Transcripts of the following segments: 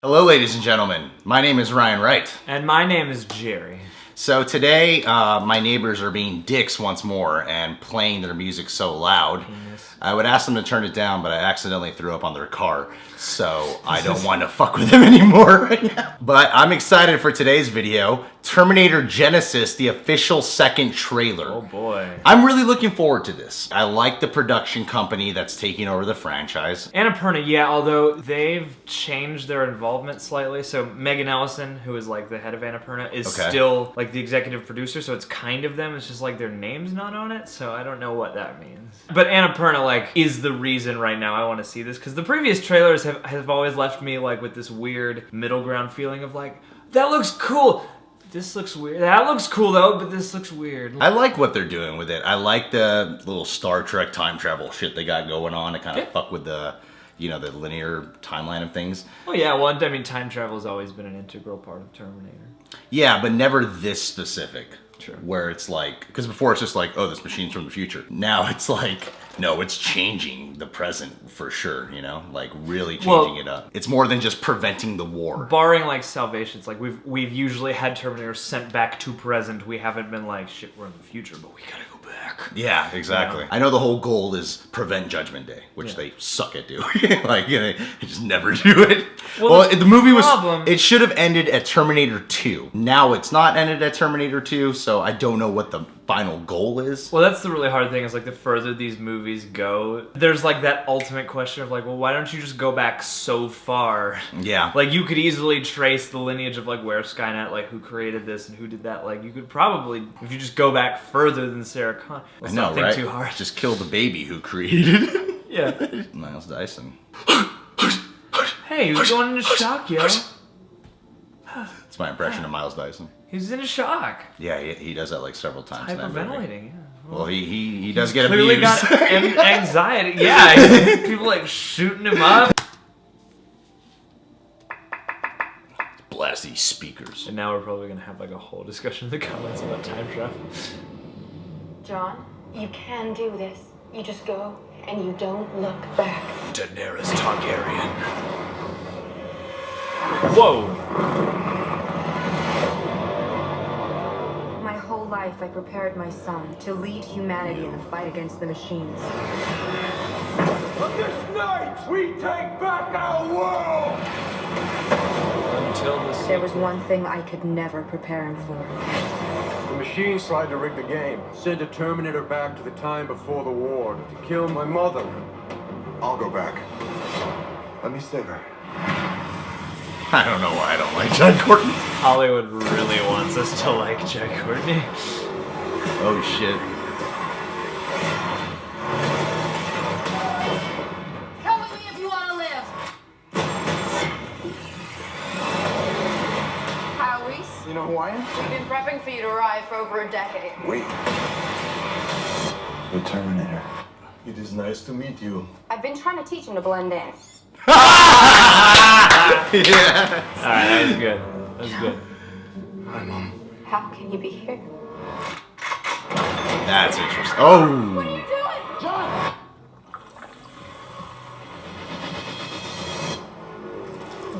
Hello, ladies and gentlemen. My name is Ryan Wright. And my name is Jerry. So today, my neighbors are being dicks once more and playing their music so loud. I would ask them to turn it down, but I accidentally threw up on their car, so I don't want to fuck with them anymore right now. But I'm excited for today's video, Terminator Genisys, the official second trailer. Oh boy. I'm really looking forward to this. I like the production company that's taking over the franchise. Annapurna, yeah, although they've changed their involvement slightly. So Megan Ellison, who is like the head of Annapurna, is still like the executive producer, so it's kind of them. It's just like their name's not on it, so I don't know what that means. But Annapurna like is the reason right now I want to see this, because the previous trailers have always left me like with this weird middle ground feeling of like, that looks cool. This looks weird. That looks cool though, but this looks weird. I like what they're doing with it. I like the little Star Trek time travel shit they got going on to kind of fuck with the, you know, the linear timeline of things. Oh yeah, well, I mean, time travel has always been an integral part of Terminator. Yeah, but never this specific. Sure. Where it's like, because before it's just like, oh, this machine's from the future. Now it's like, no, it's changing the present for sure, you know? Like really changing it up. It's more than just preventing the war. Barring like Salvations, like we've usually had Terminators sent back to present. We haven't been like, shit, we're in the future, but we gotta go back. Yeah, exactly. Yeah. I know the whole goal is prevent Judgment Day, which they suck at doing. Like, you know, they just never do it. Well, the movie it should have ended at Terminator 2. Now it's not ended at Terminator 2, so I don't know what the final goal is. Well, that's the really hard thing, is like the further these movies go, there's like that ultimate question of like, well, why don't you just go back so far? Yeah. Like you could easily trace the lineage of like where Skynet, like who created this and who did that. Like you could probably, if you just go back further than Sarah Connor. I know, right? Too hard. Just kill the baby who created it. Yeah. Miles Dyson. Hey, he was going into shock, yo. That's my impression of Miles Dyson. He's in a shock. Yeah, he does that like several times. Hyperventilating, yeah. Well, he does get clearly abused. Got anxiety. Yeah, people like shooting him up. Blast these speakers. And now we're probably gonna have like a whole discussion in the comments about time travel. John, you can do this. You just go and you don't look back. Daenerys Targaryen. Whoa. My whole life I prepared my son to lead humanity in the fight against the machines. But this night, we take back our world! Until this. There was one thing I could never prepare him for. The machines tried to rig the game. Send a Terminator back to the time before the war to kill my mother. I'll go back. Let me save her. I don't know why I don't like Jai Courtney. Hollywood really wants us to like Jai Courtney. Oh shit. Come with me if you want to live. Kyle Reese, You know who I am? we've been prepping for you to arrive for over a decade. Wait. The Terminator. It is nice to meet you. I've been trying to teach him to blend in. Yeah. Alright, that was good. That was good. Hi, Mom. How can you be here? That's interesting. Oh. What are you doing? John!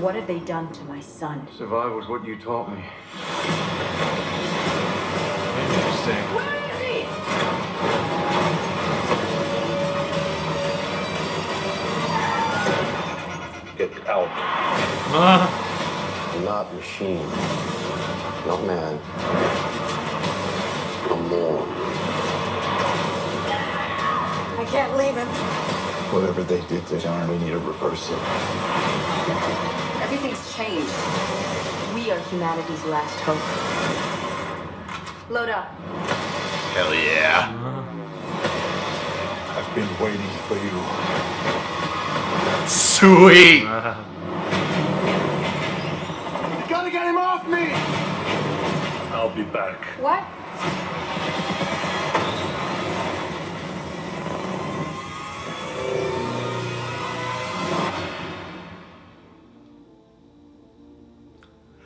What have they done to my son? Survive was what you taught me. Interesting. Where is he? Get out. Not machine. Not man. No more. I can't leave him. Whatever they did to John, we need to reverse it. Everything's changed. We are humanity's last hope. Load up. Hell yeah. I've been waiting for you. Sweet. You gotta get him off me! I'll be back. What?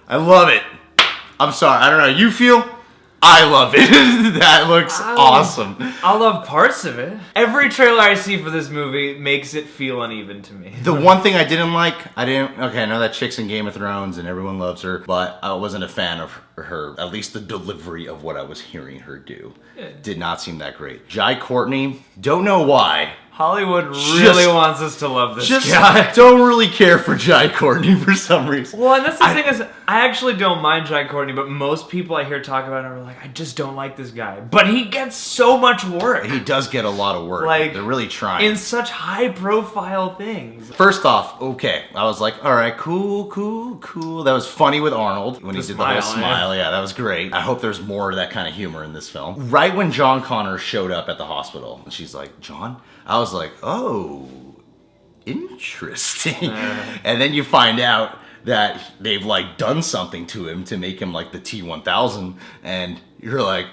I love it. I'm sorry. I don't know. You feel? I love it. That looks awesome. I love parts of it. Every trailer I see for this movie makes it feel uneven to me. The one thing I didn't like, okay, I know that chick's in Game of Thrones and everyone loves her, but I wasn't a fan of her, at least the delivery of what I was hearing her do. Did not seem that great. Jai Courtney, don't know why. Hollywood really wants us to love this guy. Don't really care for Jai Courtney for some reason. Well, and that's the thing is, I actually don't mind Jai Courtney, but most people I hear talk about him are like, I just don't like this guy. But he gets so much work. He does get a lot of work. Like, they're really trying. In such high-profile things. First off, okay, I was like, all right, cool. That was funny with Arnold when he did the whole smile. Yeah, that was great. I hope there's more of that kind of humor in this film. Right when John Connor showed up at the hospital, and she's like, John? I was like, oh, interesting. And then you find out that they've like done something to him to make him like the T-1000, and you're like,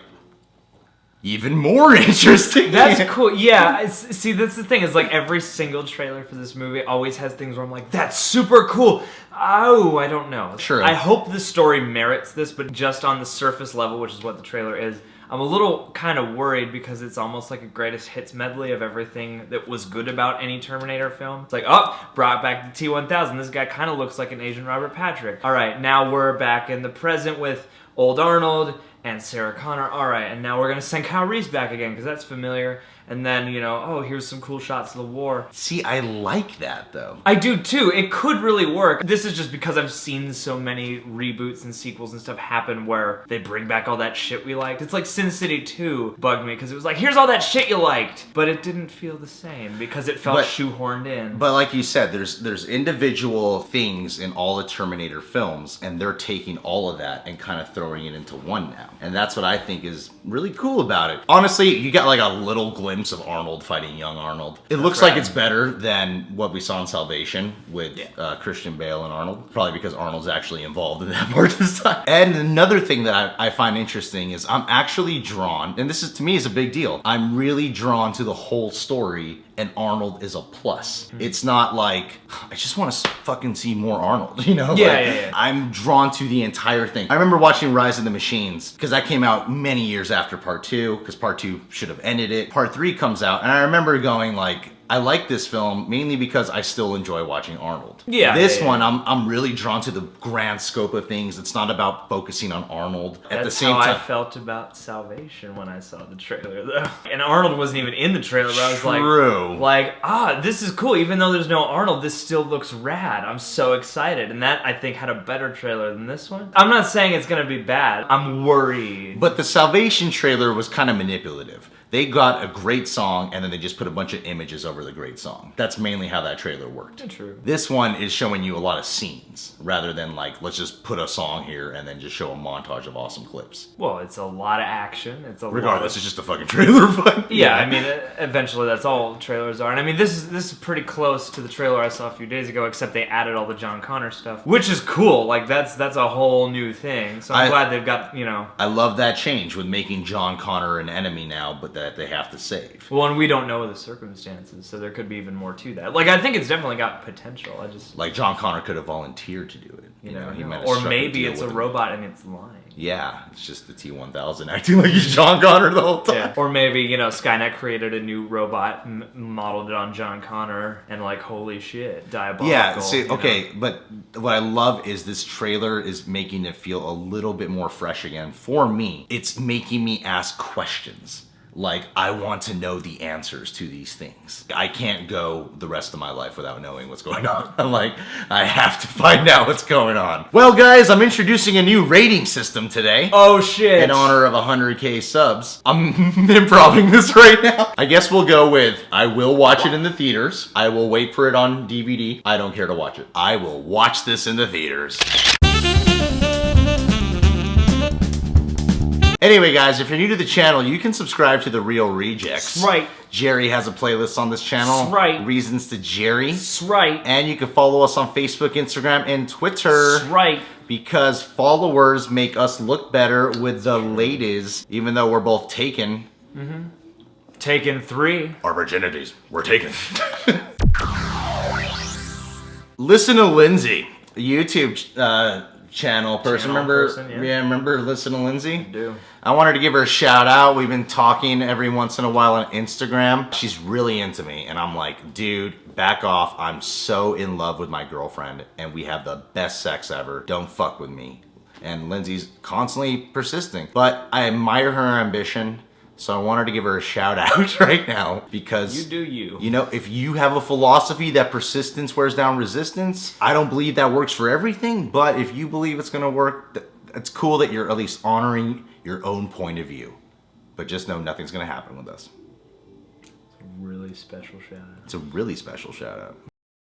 even more interesting. That's cool. Yeah. See, that's the thing. Is like every single trailer for this movie always has things where I'm like, that's super cool. Oh, I don't know. Sure. I hope the story merits this, but just on the surface level, which is what the trailer is, I'm a little kind of worried because it's almost like a greatest hits medley of everything that was good about any Terminator film. It's like, oh, brought back the T-1000. This guy kind of looks like an Asian Robert Patrick. All right, now we're back in the present with old Arnold and Sarah Connor. All right, and now we're going to send Kyle Reese back again because that's familiar. And then, you know, oh, here's some cool shots of the war. See, I like that, though. I do, too. It could really work. This is just because I've seen so many reboots and sequels and stuff happen where they bring back all that shit we liked. It's like Sin City 2 bugged me because it was like, here's all that shit you liked. But it didn't feel the same because it felt shoehorned in. But like you said, there's individual things in all the Terminator films, and they're taking all of that and kind of throwing it into one now. And that's what I think is really cool about it. Honestly, you got like a little glimpse of Arnold fighting young Arnold. It looks like it's better than what we saw in Salvation with Christian Bale and Arnold. Probably because Arnold's actually involved in that part this time. And another thing that I find interesting is I'm actually drawn, and this is to me is a big deal, I'm really drawn to the whole story, and Arnold is a plus. It's not like, I just want to fucking see more Arnold, you know? Yeah. I'm drawn to the entire thing. I remember watching Rise of the Machines, because that came out many years after Part 2, because Part 2 should have ended it. Part 3 comes out, and I remember going like, I like this film mainly because I still enjoy watching Arnold. This one, I'm really drawn to the grand scope of things. It's not about focusing on Arnold. At the same time, that's how I felt about Salvation when I saw the trailer, though. And Arnold wasn't even in the trailer, but I was like, this is cool. Even though there's no Arnold, this still looks rad. I'm so excited. And that, I think, had a better trailer than this one. I'm not saying it's going to be bad. I'm worried. But the Salvation trailer was kind of manipulative. They got a great song, and then they just put a bunch of images over the great song. That's mainly how that trailer worked. True. This one is showing you a lot of scenes, rather than like, let's just put a song here and then just show a montage of awesome clips. Well, it's a lot of action. Regardless, it's just a fucking trailer. But yeah, I mean, eventually that's all trailers are. And I mean, this is pretty close to the trailer I saw a few days ago, except they added all the John Connor stuff, which is cool. Like, that's a whole new thing. So I'm glad they've got, you know. I love that change with making John Connor an enemy now, but that they have to save. Well, and we don't know the circumstances, so there could be even more to that. Like, I think it's definitely got potential. Like, John Connor could have volunteered to do it. You know, he might have or maybe it's a robot and it's lying. Yeah, it's just the T-1000 acting like he's John Connor the whole time. Yeah. Or maybe, you know, Skynet created a new robot, modeled it on John Connor, and like, holy shit, diabolical. Yeah, see, okay, but what I love is this trailer is making it feel a little bit more fresh again. For me, it's making me ask questions. Like, I want to know the answers to these things. I can't go the rest of my life without knowing what's going on. I'm like, I have to find out what's going on. Well, guys, I'm introducing a new rating system today. Oh, shit. In honor of 100K subs. I'm improving this right now. I guess we'll go with, I will watch it in the theaters. I will wait for it on DVD. I don't care to watch it. I will watch this in the theaters. Anyway, guys, if you're new to the channel, you can subscribe to The Real Rejects. That's right. Jerry has a playlist on this channel. That's right. Reasons to Jerry. That's right. And you can follow us on Facebook, Instagram, and Twitter. That's right. Because followers make us look better with the ladies, even though we're both taken. Mm-hmm. Taken 3. Our virginities were taken. Listen to Lindsay. YouTube channel person. Channel Remember? person, yeah. Remember Listen to Lindsay? I do. I wanted to give her a shout out. We've been talking every once in a while on Instagram. She's really into me, and I'm like, dude, back off. I'm so in love with my girlfriend, and we have the best sex ever. Don't fuck with me. And Lindsay's constantly persisting, but I admire her ambition. So I wanted to give her a shout out right now because you do you. You know, if you have a philosophy that persistence wears down resistance, I don't believe that works for everything, but if you believe it's gonna work, it's cool that you're at least honoring your own point of view. But just know nothing's gonna happen with us. It's a really special shout out. It's a really special shout out.